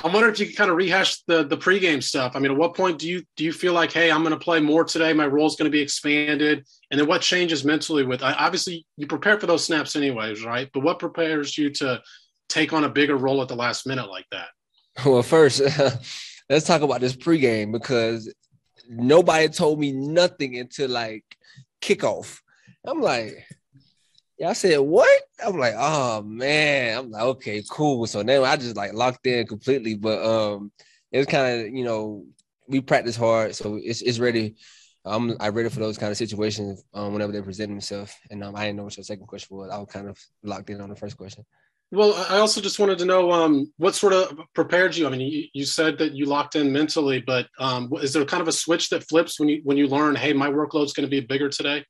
I'm wondering if you could kind of rehash the pregame stuff. I mean, at what point do you feel like, hey, I'm going to play more today, my role is going to be expanded, and then what changes mentally with? Obviously, you prepare for those snaps anyways, right? But what prepares you to take on a bigger role at the last minute like that? Well, first, let's talk about this pregame because nobody told me nothing until like kickoff. I'm like, yeah, I said, what? I'm like, oh man. I'm like, okay, cool. So then I just like locked in completely. But it was kind of, we practice hard, so it's ready. I'm ready for those kind of situations whenever they present themselves. And I didn't know what your second question was. I was kind of locked in on the first question. Well, I also just wanted to know what sort of prepared you. I mean, you said that you locked in mentally, but is there kind of a switch that flips when you learn, hey, my workload's going to be bigger today?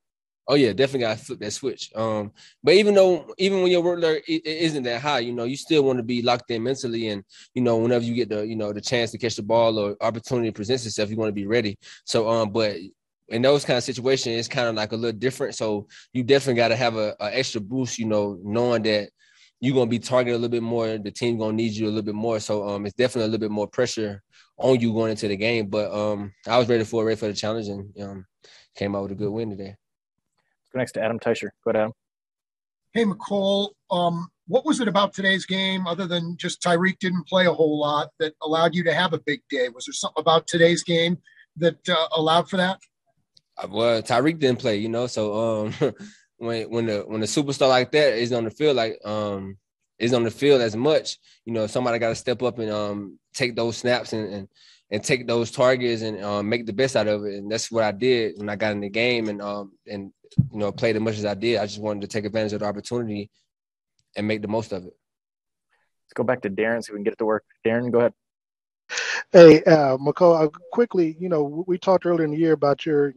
Oh yeah, definitely got to flip that switch. But even when your workload isn't that high, you still want to be locked in mentally, and whenever you get the chance to catch the ball or opportunity presents itself, you want to be ready. So but in those kind of situations, it's kind of like a little different. So you definitely got to have a extra boost, knowing that you're gonna be targeted a little bit more. The team gonna need you a little bit more. So it's definitely a little bit more pressure on you going into the game. But I was ready for the challenge and came out with a good win today. Go next to Adam Teicher. Go ahead, Adam. Hey, Mecole. What was it about today's game, other than just Tyreek didn't play a whole lot, that allowed you to have a big day? Was there something about today's game that allowed for that? Well, Tyreek didn't play, so when the superstar like that is on the field, is on the field as much, somebody got to step up and take those snaps and take those targets and make the best out of it. And that's what I did when I got in the game and played as much as I did. I just wanted to take advantage of the opportunity and make the most of it. Let's go back to Darren so we can get it to work. Darren, go ahead. Hey, Mecole, quickly, we talked earlier in the year about your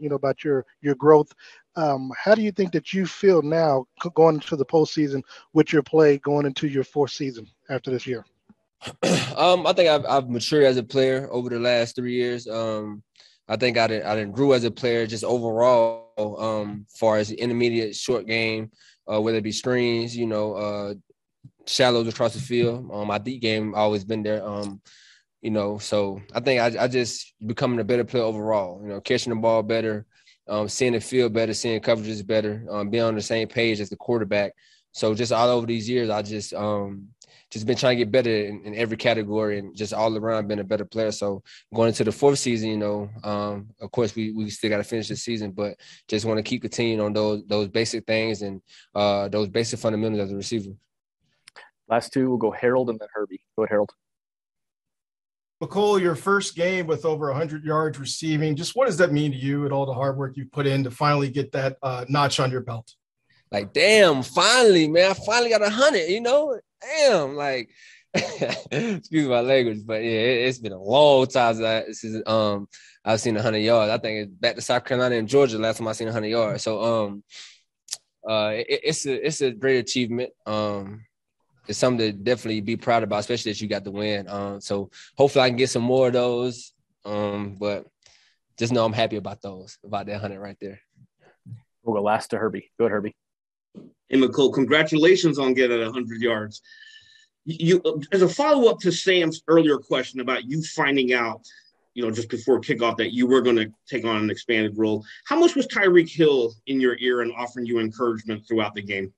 growth. How do you think that you feel now going into the postseason with your play going into your fourth season after this year? I think I've matured as a player over the last 3 years. I think I didn't grew as a player just overall, far as the intermediate short game, whether it be screens, shallows across the field. My deep game always been there. So I think I just becoming a better player overall, catching the ball better, seeing the field better, seeing coverages better, being on the same page as the quarterback. So just all over these years, I just been trying to get better in every category and just all around been a better player. So going into the fourth season, of course we still got to finish the season, but just want to keep continuing on those basic things and those basic fundamentals as a receiver. Last two, we'll go Harold and then Herbie. Go ahead, Harold. Mecole, your first game with over 100 yards receiving, just what does that mean to you and all the hard work you put in to finally get that notch on your belt? Like, damn, finally, man, I finally got 100, damn, like, excuse my language, but yeah, it's been a long time since I've seen 100 yards. I think it's back to South Carolina and Georgia last time I seen 100 yards. So it's a great achievement. It's something to definitely be proud about, especially that you got the win. So hopefully I can get some more of those. But just know I'm happy about that 100 right there. We'll go last to Herbie. Go ahead, Herbie. Hey, Mecole, congratulations on getting 100 yards. You, as a follow-up to Sam's earlier question about you finding out, just before kickoff that you were going to take on an expanded role, how much was Tyreek Hill in your ear and offering you encouragement throughout the game?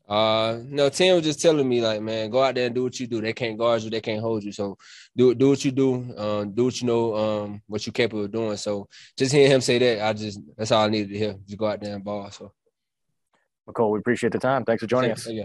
No, Tim was just telling me, like, man, go out there and do what you do. They can't guard you, they can't hold you. So do what you do, do what you know, what you're capable of doing. So just hearing him say that, that's all I needed to hear. Just go out there and ball. So Mecole, we appreciate the time. Thanks for joining us. Yeah.